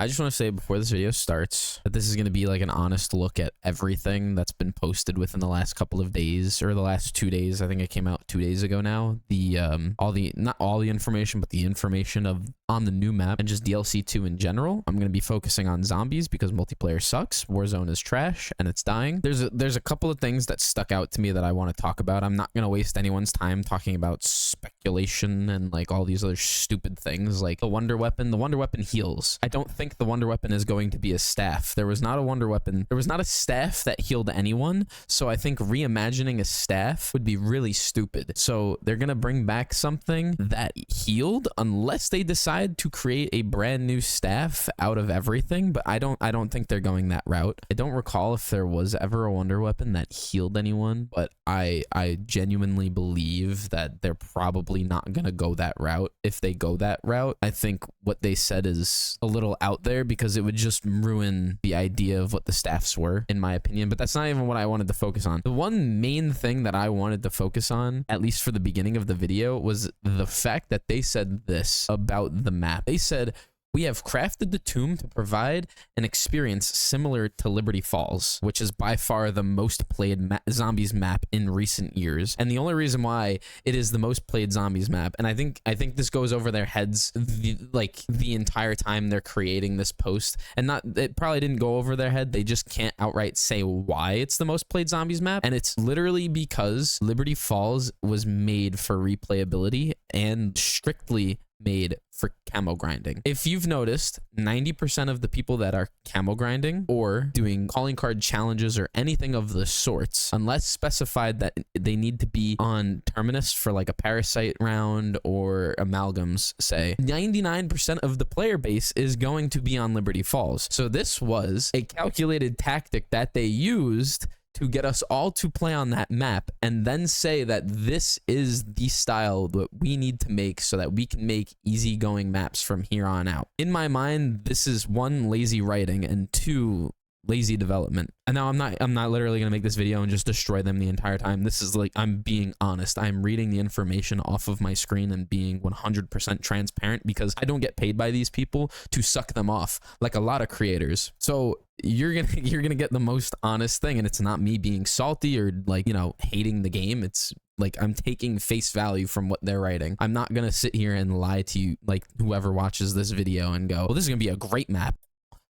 I just want to say before this video starts that this is going to be like an honest look at everything that's been posted within the last couple of days, or the last 2 days. I think it came out 2 days ago now. Not all the information, but the information on the new map and just DLC 2 in general. I'm going to be focusing on zombies because multiplayer sucks. Warzone is trash and it's dying. There's a couple of things that stuck out to me that I want to talk about. I'm not going to waste anyone's time talking about speculation and like all these other stupid things like the wonder weapon. The wonder weapon heals. I don't think the wonder weapon is going to be a staff. There was not a wonder weapon. There was not a staff that healed anyone. So I think reimagining a staff would be really stupid. So they're going to bring back something that healed unless they decide to create a brand new staff out of everything. But I don't think they're going that route. I don't recall if there was ever a wonder weapon that healed anyone, but I genuinely believe that they're probably not going to go that route. If they go that route, I think what they said is a little out there because it would just ruin the idea of what the staffs were, in my opinion. But that's not even what I wanted to focus on. The one main thing that I wanted to focus on, at least for the beginning of the video, was the fact that they said this about the map. They said, "We have crafted the tomb to provide an experience similar to Liberty Falls, which is by far the most played zombies map in recent years." And the only reason why it is the most played zombies map, and I think this goes over their heads the entire time they're creating this post, and it probably didn't go over their head. They just can't outright say why it's the most played zombies map, and it's literally because Liberty Falls was made for replayability and strictly made for camo grinding. If you've noticed, 90% of the people that are camo grinding or doing calling card challenges or anything of the sorts, unless specified that they need to be on Terminus for like a parasite round or amalgams, say, 99% of the player base is going to be on Liberty Falls. So this was a calculated tactic that they used to get us all to play on that map and then say that this is the style that we need to make so that we can make easygoing maps from here on out. In my mind, this is one, lazy writing, and two, lazy development. And now I'm not literally gonna make this video and just destroy them the entire time. This is like, I'm being honest. I'm reading the information off of my screen and being 100% transparent because I don't get paid by these people to suck them off like a lot of creators. So you're gonna get the most honest thing, and it's not me being salty or like, you know, hating the game. It's like I'm taking face value from what they're writing. I'm not gonna sit here and lie to you, like whoever watches this video, and go, well, this is gonna be a great map.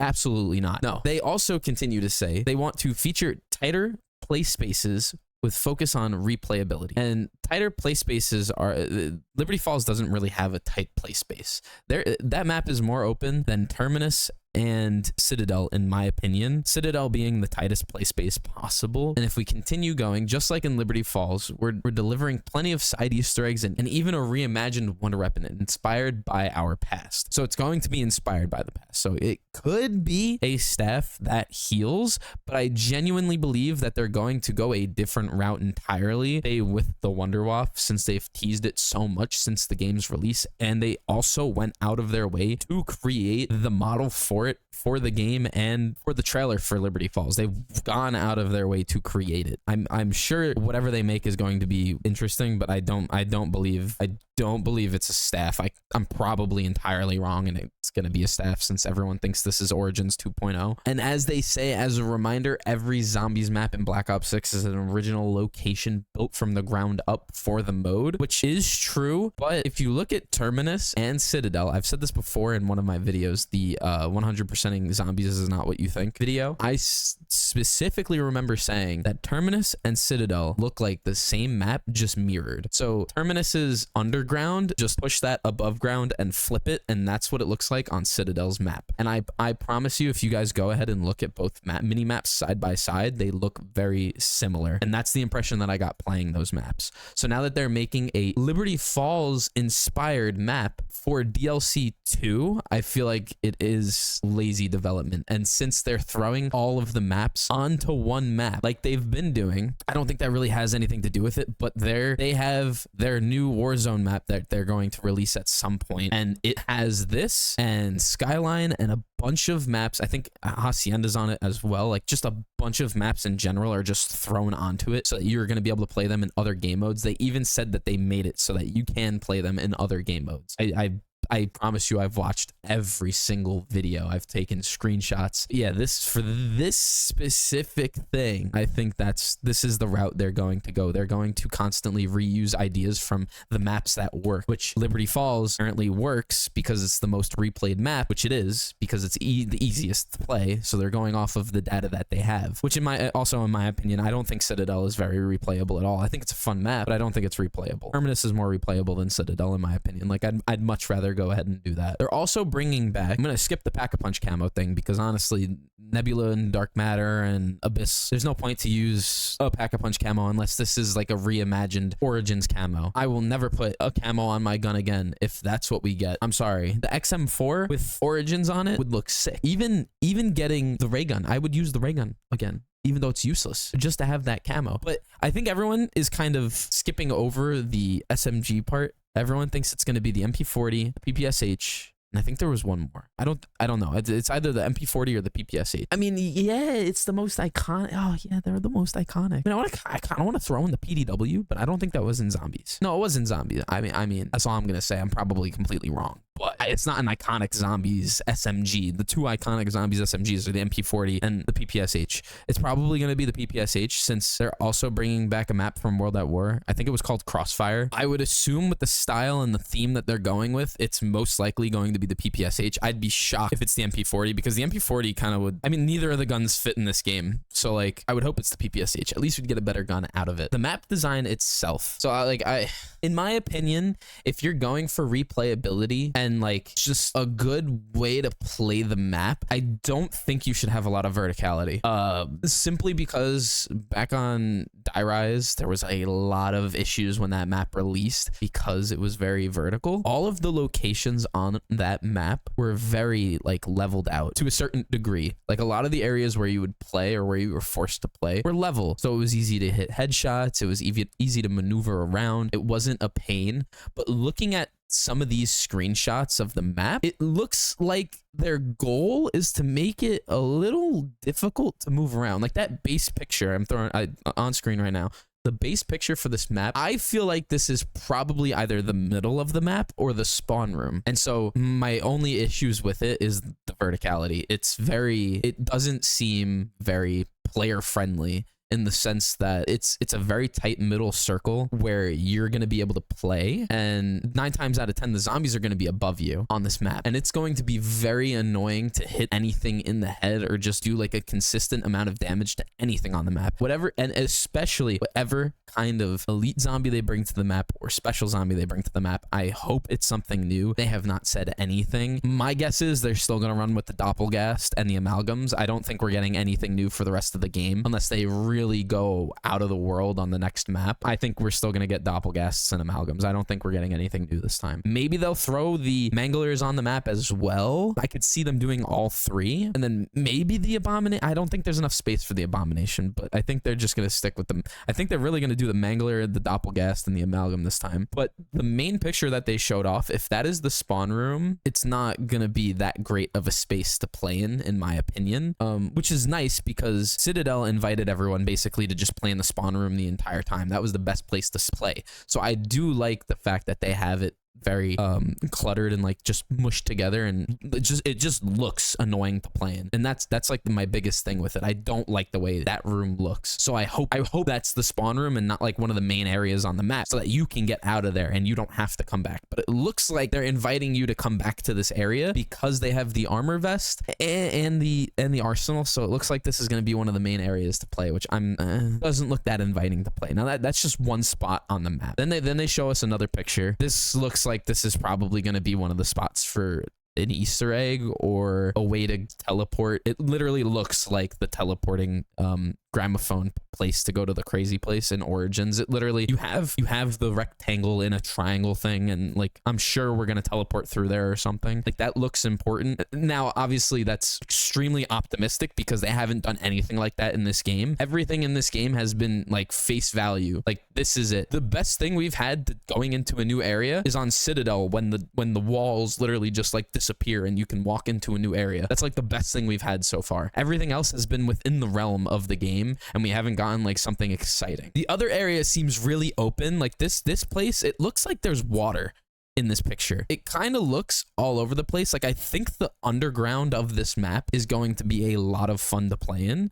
Absolutely not. No. They also continue to say they want to feature tighter play spaces with focus on replayability. And tighter play spaces are... Liberty Falls doesn't really have a tight play space. That map is more open than Terminus and Citadel, in my opinion. Citadel being the tightest play space possible. And if we continue going, just like in Liberty Falls, we're delivering plenty of side Easter eggs and even a reimagined wonder weapon inspired by our past. So it's going to be inspired by the past. So it could be a staff that heals, but I genuinely believe that they're going to go a different route entirely. They with the Wonder Waff, since they've teased it so much since the game's release, and they also went out of their way to create the model for it for the game and for the trailer for Liberty Falls. They've gone out of their way to create it. I'm sure whatever they make is going to be interesting, but I don't believe it's a staff. I'm probably entirely wrong, and it's going to be a staff since everyone thinks this is Origins 2.0. And as they say, as a reminder, every zombies map in Black Ops 6 is an original location built from the ground up for the mode, which is true. But if you look at Terminus and Citadel, I've said this before in one of my videos, the 100%ing zombies is not what you think video. I specifically remember saying that Terminus and Citadel look like the same map, just mirrored. So Terminus is underground, just push that above ground and flip it, and that's what it looks like on Citadel's map. And I promise you, if you guys go ahead and look at both mini maps side by side, they look very similar, and that's the impression that I got playing those maps. So now that they're making a Liberty Falls inspired map for DLC 2, I feel like it is lazy development. And since they're throwing all of the maps onto one map like they've been doing, I don't think that really has anything to do with it, but they have their new Warzone map that they're going to release at some point, and it has this and Skyline and a bunch of maps. I think Hacienda's on it as well. Like just a bunch of maps in general are just thrown onto it so that you're going to be able to play them in other game modes. They even said that they made it so that you can play them in other game modes. I I promise you, I've watched every single video. I've taken screenshots. Yeah, for this specific thing, I think this is the route they're going to go. They're going to constantly reuse ideas from the maps that work, which Liberty Falls apparently works because it's the most replayed map, which it is because it's the easiest to play. So they're going off of the data that they have, which in my opinion, I don't think Citadel is very replayable at all. I think it's a fun map, but I don't think it's replayable. Terminus is more replayable than Citadel in my opinion. Like I'd much rather go ahead and do that. They're also bringing back, I'm gonna skip the Pack-a-Punch camo thing because honestly, Nebula and Dark Matter and Abyss, there's no point to use a Pack-a-Punch camo unless this is like a reimagined Origins camo. I will never put a camo on my gun again if that's what we get. I'm sorry. The XM4 with Origins on it would look sick. Even getting the ray gun, I would use the ray gun again, even though it's useless, just to have that camo. But I think everyone is kind of skipping over the SMG part. Everyone thinks it's going to be the MP40, the PPSH, and I think there was one more. I don't know. It's either the MP40 or the PPSH. I mean, yeah, it's the most iconic. Oh yeah, they're the most iconic. I mean, I kind of want to throw in the PDW, but I don't think that was in Zombies. No, it was in Zombies. I mean, that's all I'm gonna say. I'm probably completely wrong, but it's not an iconic Zombies SMG. The two iconic Zombies SMGs are the MP40 and the PPSH. It's probably going to be the PPSH since they're also bringing back a map from World at War. I think it was called Crossfire. I would assume with the style and the theme that they're going with, it's most likely going to be the PPSH. I'd be shocked if it's the MP40 because the MP40 kind of would, I mean, neither of the guns fit in this game. So like, I would hope it's the PPSH. At least we'd get a better gun out of it. The map design itself. So in my opinion, if you're going for replayability and like just a good way to play the map, I don't think you should have a lot of verticality. Simply because back on Die Rise, there was a lot of issues when that map released because it was very vertical. All of the locations on that map were very like leveled out to a certain degree. Like a lot of the areas where you would play or where you were forced to play were level. So it was easy to hit headshots. It was easy to maneuver around. It wasn't a pain. But looking at some of these screenshots of the map, it looks like their goal is to make it a little difficult to move around. Like that base picture I'm throwing on screen right now, the base picture for this map, I feel like this is probably either the middle of the map or the spawn room. And so my only issues with it is the verticality. It doesn't seem very player friendly in the sense that it's a very tight middle circle where you're going to be able to play, and 9 times out of 10 the zombies are going to be above you on this map, and it's going to be very annoying to hit anything in the head or just do like a consistent amount of damage to anything on the map, whatever, and especially whatever kind of elite zombie they bring to the map or special zombie they bring to the map. I hope it's something new. They have not said anything. My guess is they're still going to run with the doppelgast and the amalgams. I don't think we're getting anything new for the rest of the game unless they really go out of the world on the next map. I think we're still going to get doppelgasts and amalgams. I don't think we're getting anything new this time. Maybe they'll throw the manglers on the map as well. I could see them doing all 3, and then maybe the abomination. I don't think there's enough space for the abomination, but I think they're just going to stick with them. I think they're really going to do the mangler, the doppelgast, and the amalgam this time. But the main picture that they showed off, if that is the spawn room, it's not going to be that great of a space to play in my opinion, which is nice because Citadel invited everyone basically to just play in the spawn room the entire time. That was the best place to play. So I do like the fact that they have it very cluttered and like just mushed together, and it just looks annoying to play in, and that's like my biggest thing with it. I don't like the way that room looks, so I hope that's the spawn room and not like one of the main areas on the map, so that you can get out of there and you don't have to come back. But it looks like they're inviting you to come back to this area because they have the armor vest and the arsenal, so it looks like this is going to be one of the main areas to play, which doesn't look that inviting to play. Now that's just one spot on the map. Then they show us another picture. This looks like this is probably going to be one of the spots for an Easter egg or a way to teleport. It literally looks like the teleporting gramophone place to go to the crazy place in Origins. It literally, you have the rectangle in a triangle thing, and like I'm sure we're gonna teleport through there or something. Like that looks important. Now obviously that's extremely optimistic because they haven't done anything like that in this game. Everything in this game has been like face value. Like this is it. The best thing we've had going into a new area is on Citadel when the walls literally just like disappear and you can walk into a new area. That's like the best thing we've had so far. Everything else has been within the realm of the game, and we haven't gotten like something exciting. The other area seems really open. Like this place, it looks like there's water. in this picture. It kind of looks all over the place. Like, I think the underground of this map is going to be a lot of fun to play in.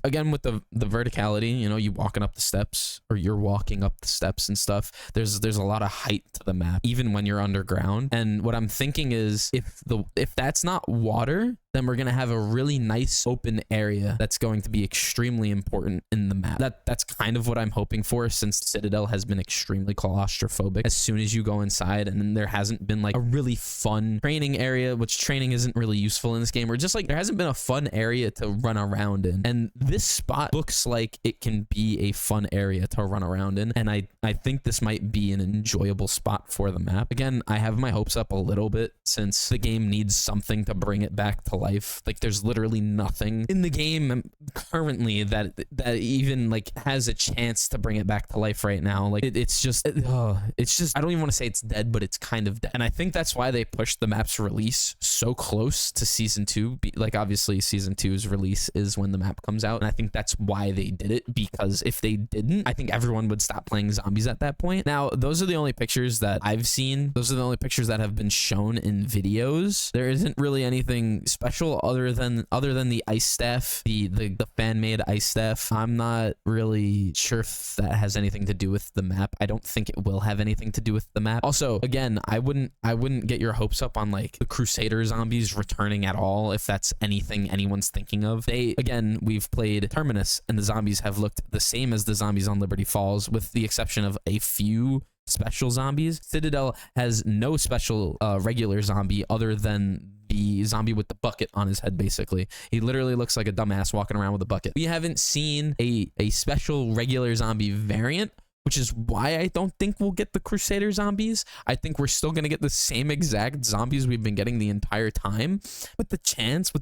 Again, with the verticality, you know, you walking up the steps, or you're walking up the steps and stuff. There's a lot of height to the map, even when you're underground. And what I'm thinking is, if that's not water, then we're gonna have a really nice open area that's going to be extremely important in the map. That's kind of what I'm hoping for, since Citadel has been extremely claustrophobic as soon as you go inside, and then there hasn't been like a really fun training area, which training isn't really useful in this game, or just like there hasn't been a fun area to run around in. And this spot looks like it can be a fun area to run around in, and I think this might be an enjoyable spot for the map. Again, I have my hopes up a little bit, since the game needs something to bring it back to life. Like, there's literally nothing in the game currently that even like has a chance to bring it back to life right now. Like, it's just I don't even want to say it's dead, but it's kind of dead. And I think that's why they pushed the map's release so close to season 2. Like, obviously season 2's release is when the map comes out, and I think that's why they did it, because if they didn't, I think everyone would stop playing zombies at that point. Now, those are the only pictures that I've seen. Those are the only pictures that have been shown in videos. There isn't really anything special other than the ice staff, the fan-made ice staff. I'm not really sure if that has anything to do with the map. I don't think it will have anything to do with the map. Also, again, I wouldn't get your hopes up on like the Crusader zombies returning at all, if that's anything anyone's thinking of. Again, we've played Terminus, and the zombies have looked the same as the zombies on Liberty Falls, with the exception of a few special zombies. Citadel has no special regular zombie other than the zombie with the bucket on his head. Basically, he literally looks like a dumbass walking around with a bucket. We haven't seen a special regular zombie variant, which is why I don't think we'll get the Crusader zombies. I think we're still gonna get the same exact zombies we've been getting the entire time, with the chance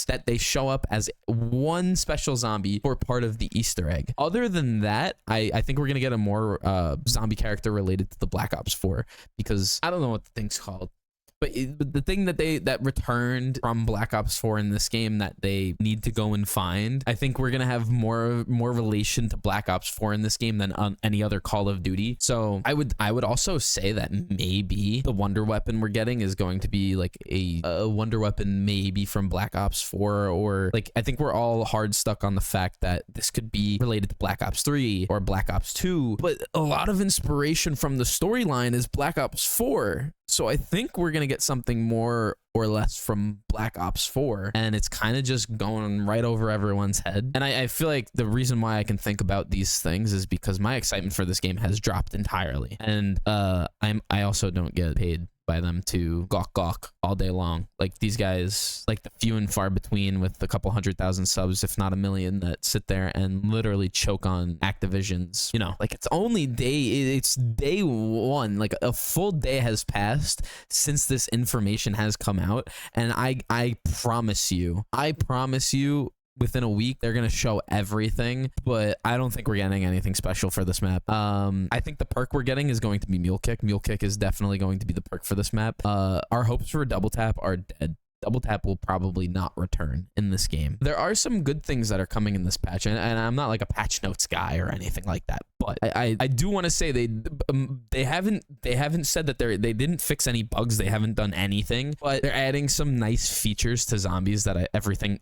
that they show up as one special zombie for part of the Easter egg. Other than that, I think we're gonna get a more zombie character related to the Black Ops 4, because I don't know what the thing's called. But the thing that returned from Black Ops 4 in this game that they need to go and find, I think we're gonna have more relation to Black Ops 4 in this game than on any other Call of Duty. So I would also say that maybe the wonder weapon we're getting is going to be like a wonder weapon maybe from Black Ops 4, or like, I think we're all hard stuck on the fact that this could be related to Black Ops 3 or Black Ops 2, but a lot of inspiration from the storyline is Black Ops 4. So I think we're going to get something more or less from Black Ops 4, and it's kind of just going right over everyone's head. And I feel like the reason why I can think about these things is because my excitement for this game has dropped entirely. And I also don't get paid by them to gawk all day long. Like, these guys, like the few and far between with a couple 100,000 subs, if not a million, that sit there and literally choke on Activision's, you know, like, it's day one, like a full day has passed since this information has come out, and I promise you within a week they're gonna show everything. But I don't think we're getting anything special for this map. I think the perk we're getting is going to be Mule Kick. Mule Kick is definitely going to be the perk for this map. Our hopes for Double Tap are dead. Double Tap will probably not return in this game. There are some good things that are coming in this patch, and I'm not like a patch notes guy or anything like that, but I do want to say they haven't said that they didn't fix any bugs. They haven't done anything, but they're adding some nice features to zombies that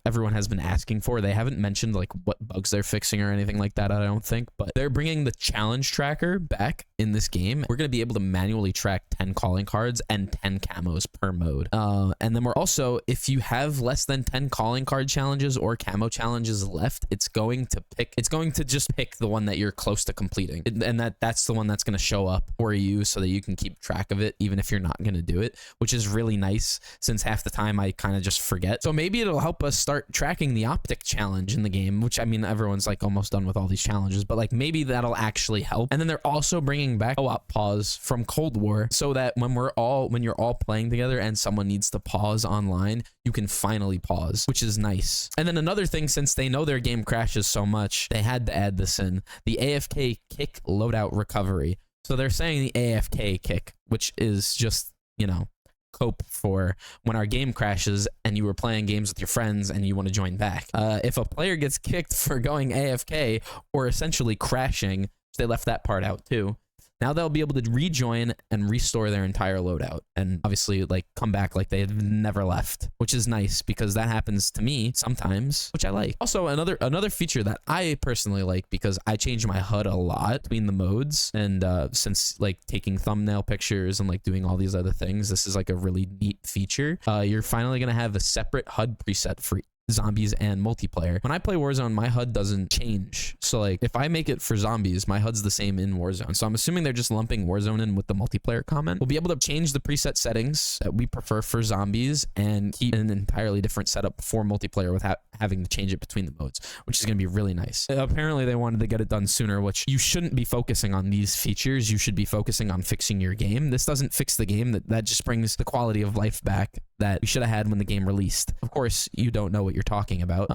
everyone has been asking for. They haven't mentioned like what bugs they're fixing or anything like that, I don't think, but they're bringing the challenge tracker back in this game. We're going to be able to manually track 10 calling cards and 10 camos per mode. And then we're also, if you have less than 10 calling card challenges or camo challenges left, it's going to just pick the one that you're close to completing, and that's the one that's going to show up for you so that you can keep track of it even if you're not going to do it, which is really nice, since half the time I kind of just forget. So maybe it'll help us start tracking the optic challenge in the game, which, I mean, everyone's like almost done with all these challenges, but like maybe that'll actually help. And then they're also bringing back co-op pause from Cold War, so that when you're all playing together and someone needs to pause online, you can finally pause, which is nice. And then another thing, since they know their game crashes so much, they had to add this in: the AFK kick loadout recovery. So they're saying the AFK kick, which is just, you know, cope for when our game crashes and you were playing games with your friends and you want to join back. If a player gets kicked for going AFK or essentially crashing, they left that part out too. Now they'll be able to rejoin and restore their entire loadout and obviously like come back like they had never left, which is nice because that happens to me sometimes, which I like. Also, another feature that I personally like, because I change my HUD a lot between the modes, and since like taking thumbnail pictures and like doing all these other things, this is like a really neat feature. You're finally gonna have a separate HUD preset for zombies and multiplayer. When I play Warzone, my HUD doesn't change. So like if I make it for zombies, my HUD's the same in Warzone. So I'm assuming they're just lumping Warzone in with the multiplayer comment. We'll be able to change the preset settings that we prefer for zombies and keep an entirely different setup for multiplayer without having to change it between the modes, which is going to be really nice. Apparently they wanted to get it done sooner, which you shouldn't be focusing on these features. You should be focusing on fixing your game. This doesn't fix the game. That just brings the quality of life back that we should have had when the game released. Of course, you don't know what you're talking about.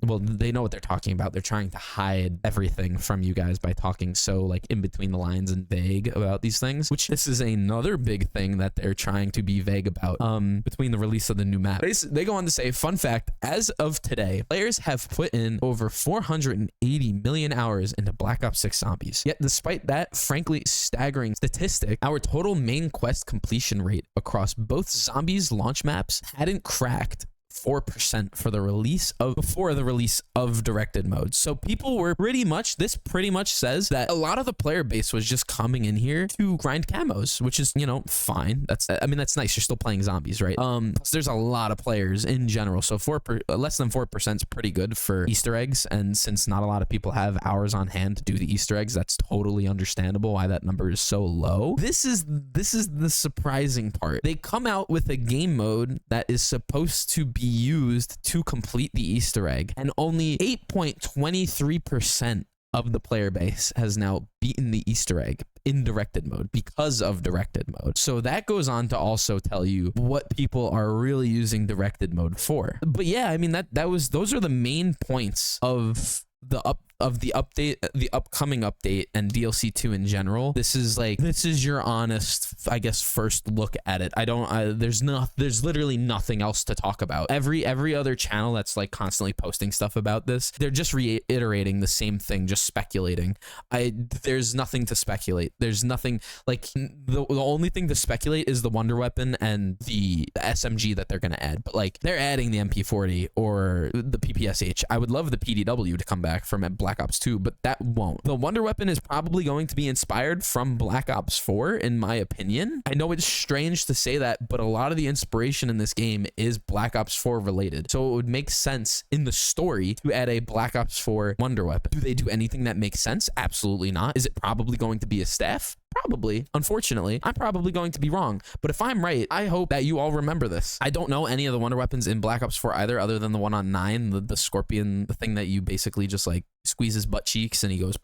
Well, they know what they're talking about. They're trying to hide everything from you guys by talking so like in between the lines and vague about these things, which this is another big thing that they're trying to be vague about between the release of the new map. They go on to say, fun fact, as of today, players have put in over 480 million hours into Black Ops 6 Zombies. Yet despite that frankly staggering statistic, our total main quest completion rate across both Zombies launch maps hadn't cracked 4% for the release of before the release of directed mode. So people were pretty much says that a lot of the player base was just coming in here to grind camos, which is, you know, fine. That's nice. You're still playing zombies, right? Plus there's a lot of players in general, so less than 4% is pretty good for Easter eggs, and since not a lot of people have hours on hand to do the Easter eggs, that's totally understandable why that number is so low. This is the surprising part. They come out with a game mode that is supposed to be used to complete the Easter egg, and only 8.23% of the player base has now beaten the Easter egg in directed mode because of directed mode. So that goes on to also tell you what people are really using directed mode for. But yeah, I mean those are the main points of the upcoming update and DLC 2 in general. This is your honest, I guess, first look at it. There's literally nothing else to talk about. Every other channel that's like constantly posting stuff about this, they're just reiterating the same thing, just speculating. There's nothing to speculate. There's nothing, like the only thing to speculate is the wonder weapon and the SMG that they're gonna add. But like they're adding the MP40 or the PPSH. I would love the PDW to come back from Black Ops 2, but that won't. The wonder weapon is probably going to be inspired from Black Ops 4, in my opinion. I know it's strange to say that, but a lot of the inspiration in this game is Black Ops 4 related. So it would make sense in the story to add a Black Ops 4 wonder weapon. Do they do anything that makes sense? Absolutely not. Is it probably going to be a staff? Probably. Unfortunately, I'm probably going to be wrong. But if I'm right, I hope that you all remember this. I don't know any of the wonder weapons in Black Ops 4 either, other than the one on 9, the scorpion, the thing that you basically just like squeeze his butt cheeks and he goes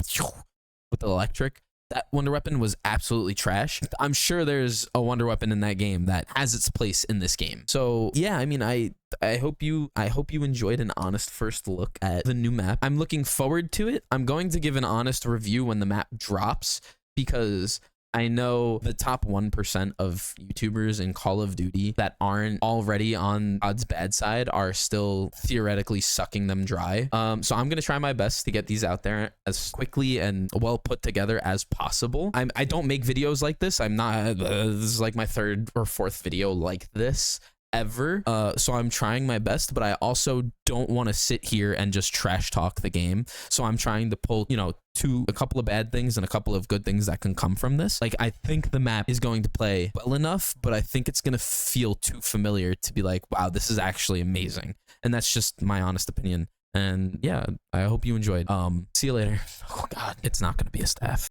with the electric. That wonder weapon was absolutely trash. I'm sure there's a wonder weapon in that game that has its place in this game. So yeah, I mean, I hope you enjoyed an honest first look at the new map. I'm looking forward to it. I'm going to give an honest review when the map drops, because I know the top 1% of YouTubers in Call of Duty that aren't already on COD's bad side are still theoretically sucking them dry. So I'm going to try my best to get these out there as quickly and well put together as possible. I don't make videos like this. I'm not, this is like my third or fourth video like this ever. So I'm trying my best, but I also don't want to sit here and just trash talk the game. So I'm trying to pull, you know, a couple of bad things and a couple of good things that can come from this. Like, I think the map is going to play well enough, but I think it's going to feel too familiar to be like, wow, this is actually amazing. And that's just my honest opinion. And yeah, I hope you enjoyed. See you later. Oh God, it's not going to be a staff.